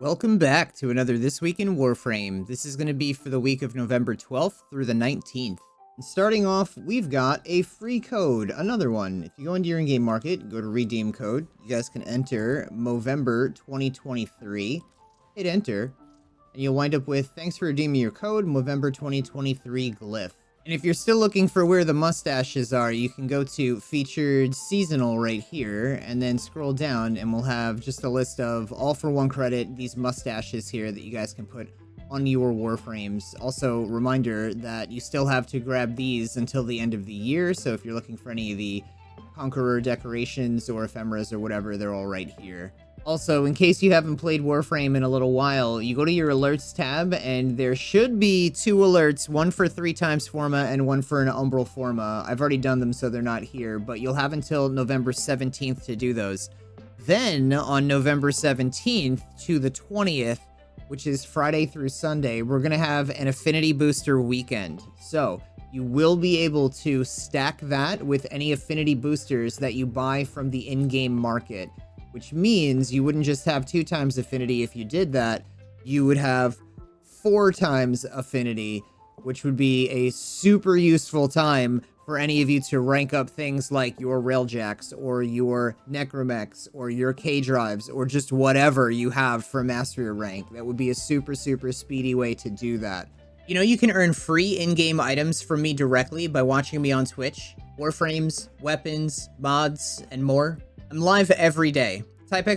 Welcome back to another This Week in Warframe. This is going to be for the week of November 12th through the 19th. And starting off, we've got a free code, another one. If you go into your in-game market, go to redeem code, you guys can enter Movember 2023, hit enter, and you'll wind up with, thanks for redeeming your code, Movember 2023 glyph. And if you're still looking for where the mustaches are, you can go to featured seasonal right here and then scroll down and we'll have just a list of all for one credit, these mustaches here that you guys can put on your warframes. Also, reminder that you still have to grab these until the end of the year. So if you're looking for any of the Conqueror decorations or ephemeras or whatever, they're all right here. Also, in case you haven't played Warframe in a little while, you go to your alerts tab, and there should be 2 alerts, one for 3 times Forma and one for an Umbral Forma. I've already done them, so they're not here, but you'll have until November 17th to do those. Then, on November 17th to the 20th, which is Friday through Sunday, we're going to have an Affinity Booster weekend. So, you will be able to stack that with any Affinity boosters that you buy from the in-game market. Which means you wouldn't just have 2 times affinity if you did that, you would have 4 times affinity, which would be a super useful time for any of you to rank up things like your Railjacks, or your Necromechs, or your K-Drives, or just whatever you have for Mastery rank. That would be a super speedy way to do that. You know, you can earn free in-game items from me directly by watching me on Twitch. Warframes, weapons, mods, and more. I'm live every day. Type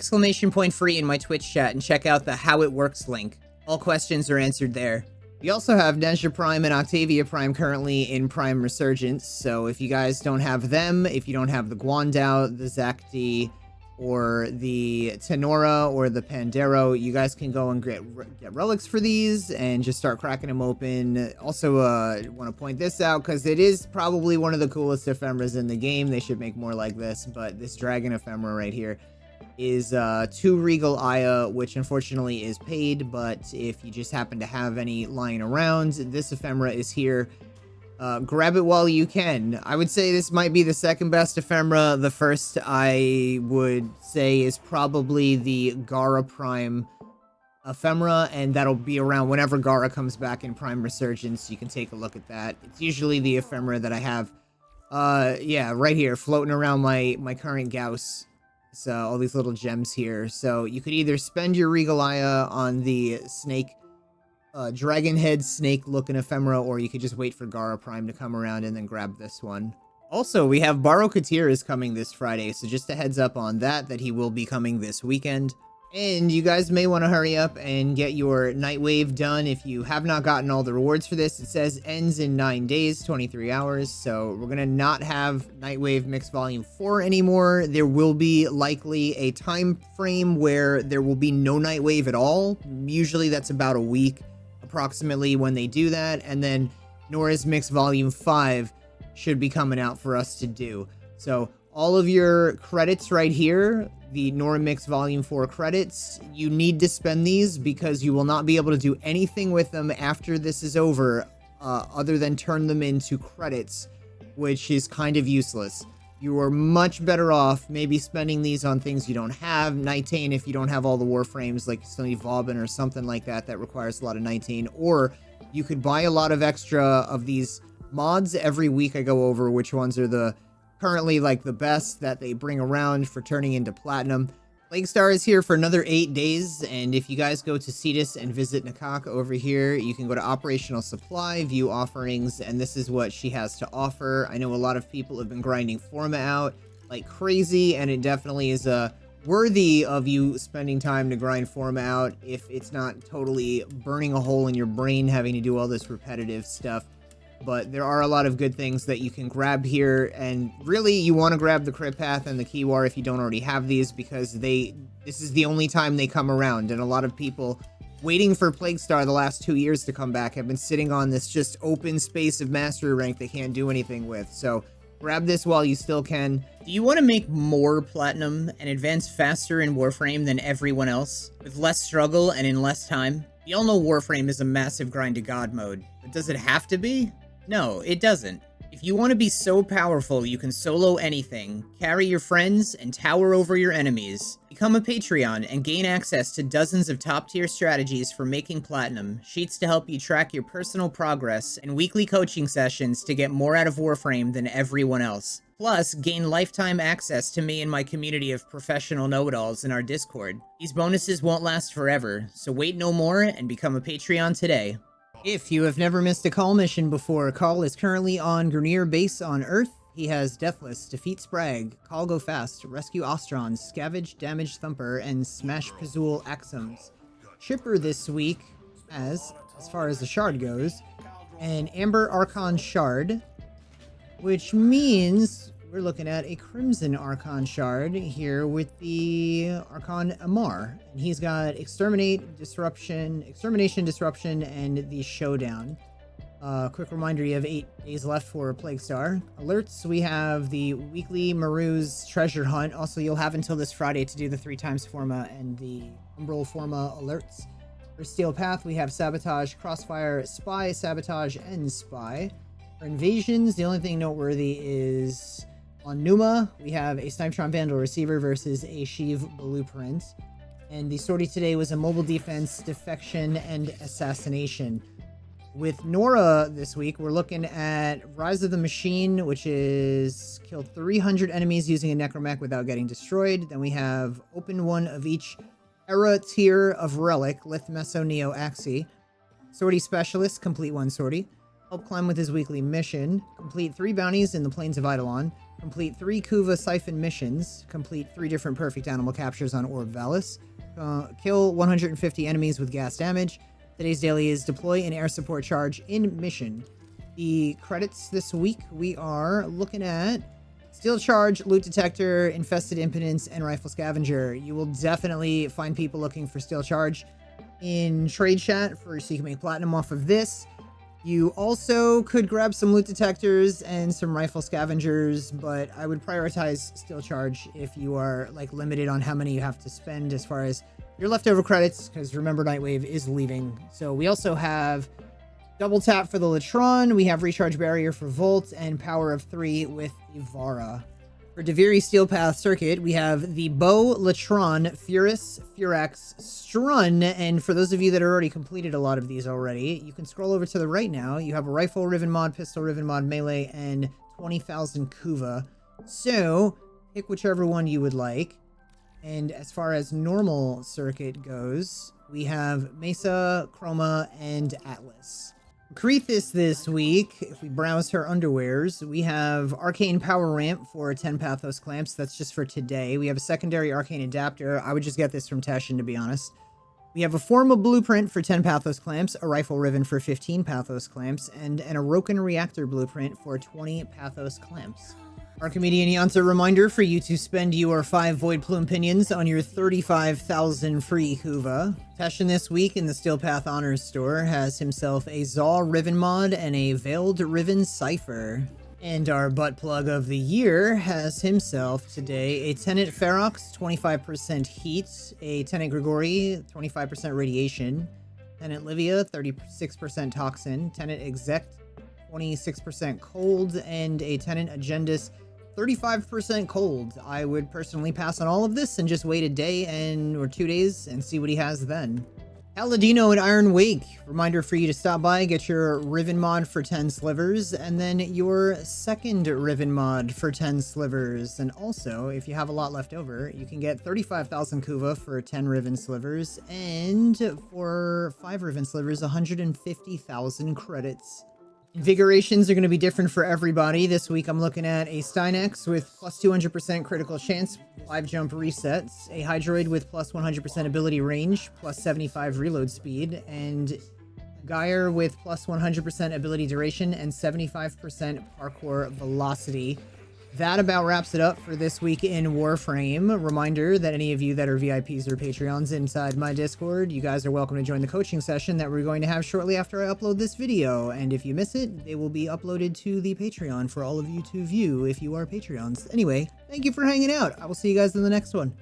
!free in my Twitch chat and check out the How It Works link. All questions are answered there. We also have Nezha Prime and Octavia Prime currently in Prime Resurgence, so if you guys don't have them, if you don't have the Guandao, the Zakti, or the Tenora, or the Pandero, you guys can go and get relics for these and just start cracking them open. Also, want to point this out because it is probably one of the coolest ephemeras in the game. They should make more like this, but this dragon ephemera right here is 2 Regal Aya, which unfortunately is paid, but if you just happen to have any lying around, this ephemera is here. Grab it while you can. I would say this might be the second best ephemera. The first, I would say, is probably the Gara Prime ephemera, and that'll be around whenever Gara comes back in Prime Resurgence. You can take a look at that. It's usually the ephemera that I have, yeah, right here, floating around my current Gauss. So, all these little gems here. So, you could either spend your Regal Aya on the snake, dragon head snake looking ephemera, or you could just wait for Gara Prime to come around and then grab this one. Also, we have Baro Katir is coming this Friday, so just a heads up on that he will be coming this weekend. And you guys may want to hurry up and get your Nightwave done if you have not gotten all the rewards for this. It says ends in 9 days, 23 hours, so we're going to not have Nightwave Mix Volume 4 anymore. There will be likely a time frame where there will be no Nightwave at all. Usually that's about a week approximately when they do that, and then Nora's Mix Volume 5 should be coming out for us to do. So all of your credits right here, the Nora Mix Volume 4 credits, you need to spend these because you will not be able to do anything with them after this is over, other than turn them into credits, which is kind of useless. You are much better off maybe spending these on things you don't have. Nitane, if you don't have all the Warframes, like Sony Vauban or something like that, that requires a lot of Nitane. Or you could buy a lot of extra of these mods. Every week I go over which ones are the currently like the best that they bring around for turning into platinum. Plaguestar is here for another 8 days, and if you guys go to Cetus and visit Nakak over here, you can go to Operational Supply, view offerings, and this is what she has to offer. I know a lot of people have been grinding Forma out like crazy, and it definitely is worthy of you spending time to grind Forma out if it's not totally burning a hole in your brain having to do all this repetitive stuff. But there are a lot of good things that you can grab here, and really you want to grab the Crypt Path and the Kiwar if you don't already have these, because this is the only time they come around, and a lot of people waiting for Plaguestar the last 2 years to come back have been sitting on this just open space of Mastery rank they can't do anything with. So grab this while you still can. Do you want to make more platinum and advance faster in Warframe than everyone else, with less struggle and in less time? We all know Warframe is a massive grind to God mode, but does it have to be? No, it doesn't. If you want to be so powerful you can solo anything, carry your friends, and tower over your enemies, become a Patreon and gain access to dozens of top-tier strategies for making platinum, sheets to help you track your personal progress, and weekly coaching sessions to get more out of Warframe than everyone else. Plus, gain lifetime access to me and my community of professional know-it-alls in our Discord. These bonuses won't last forever, so wait no more and become a Patreon today. If you have never missed a Call mission before, Call is currently on Grineer base on Earth. He has Deathless, Defeat Sprag, Call Go Fast, Rescue Ostrons, Scavenge Damage Thumper, and Smash Pazul Axums. Chipper this week has, as far as the shard goes, an Amber Archon Shard, which means we're looking at a Crimson Archon Shard here with the Archon Amar. And he's got Extermination, Disruption, and the Showdown. Quick reminder, you have 8 days left for Plague Star. Alerts, we have the weekly Maru's Treasure Hunt. Also, you'll have until this Friday to do the 3x Forma and the Umbral Forma alerts. For Steel Path, we have Sabotage, Crossfire, Spy, Sabotage, and Spy. For Invasions, the only thing noteworthy is on Numa, we have a Snipetron Vandal Receiver versus a Sheev Blueprint. And the sortie today was a Mobile Defense, Defection, and Assassination. With Nora this week, we're looking at Rise of the Machine, which is killed 300 enemies using a Necromech without getting destroyed. Then we have open one of each era tier of Relic, Lith, Meso, Neo, Axii. Sortie Specialist, complete 1 sortie. Help climb with his weekly mission. Complete 3 bounties in the Plains of Eidolon. Complete 3 Kuva Siphon missions. Complete 3 different perfect animal captures on Orb Valis. Kill 150 enemies with gas damage. Today's daily is deploy an air support charge in mission. The credits this week, we are looking at Steel Charge, Loot Detector, Infested Impotence, and Rifle Scavenger. You will definitely find people looking for Steel Charge in trade chat so you can make platinum off of this. You also could grab some Loot Detectors and some Rifle Scavengers, but I would prioritize Steel Charge if you are like limited on how many you have to spend as far as your leftover credits, because remember Nightwave is leaving. So we also have Double Tap for the Latron, we have Recharge Barrier for Volt, and Power of 3 with Ivara. For Deviri Steel Path Circuit, we have the Bow, Latron, Furus, Furax, Strun, and for those of you that have already completed a lot of these already, you can scroll over to the right now. You have a Rifle Riven Mod, Pistol Riven Mod, Melee, and 20,000 Kuva. So, pick whichever one you would like. And as far as normal circuit goes, we have Mesa, Chroma, and Atlas. Krethis this week, if we browse her underwears, we have Arcane Power Ramp for 10 Pathos Clamps. That's just for today. We have a secondary Arcane Adapter. I would just get this from Teshin, to be honest. We have a Forma Blueprint for 10 Pathos Clamps, a Rifle Riven for 15 Pathos Clamps, and an Orokin Reactor Blueprint for 20 Pathos Clamps. Archimedean Yanta reminder for you to spend your 5 Void Plume Pinions on your 35,000 free Kuva. Teshin this week in the Steel Path Honors store has himself a Zaw Riven mod and a Veiled Riven Cipher. And our butt plug of the year has himself today a Tenant Ferox, 25% heat, a Tenant Grigori, 25% radiation, Tenant Livia, 36% toxin, Tenant Exec, 26% cold, and a Tenant Agendus, 35% cold. I would personally pass on all of this and just wait a day or 2 days and see what he has then. Paladino and Iron Wake. Reminder for you to stop by, get your Riven mod for 10 slivers, and then your second Riven mod for 10 slivers. And also, if you have a lot left over, you can get 35,000 Kuva for 10 Riven slivers, and for 5 Riven slivers, 150,000 credits. Invigorations are going to be different for everybody. This week I'm looking at a Stynex with plus 200% critical chance, 5 jump resets, a Hydroid with plus 100% ability range, plus 75 reload speed, and Gyre with plus 100% ability duration and 75% parkour velocity. That about wraps it up for this week in Warframe. Reminder that any of you that are VIPs or Patreons inside my Discord, you guys are welcome to join the coaching session that we're going to have shortly after I upload this video. And if you miss it, they will be uploaded to the Patreon for all of you to view if you are Patreons. Anyway, thank you for hanging out. I will see you guys in the next one.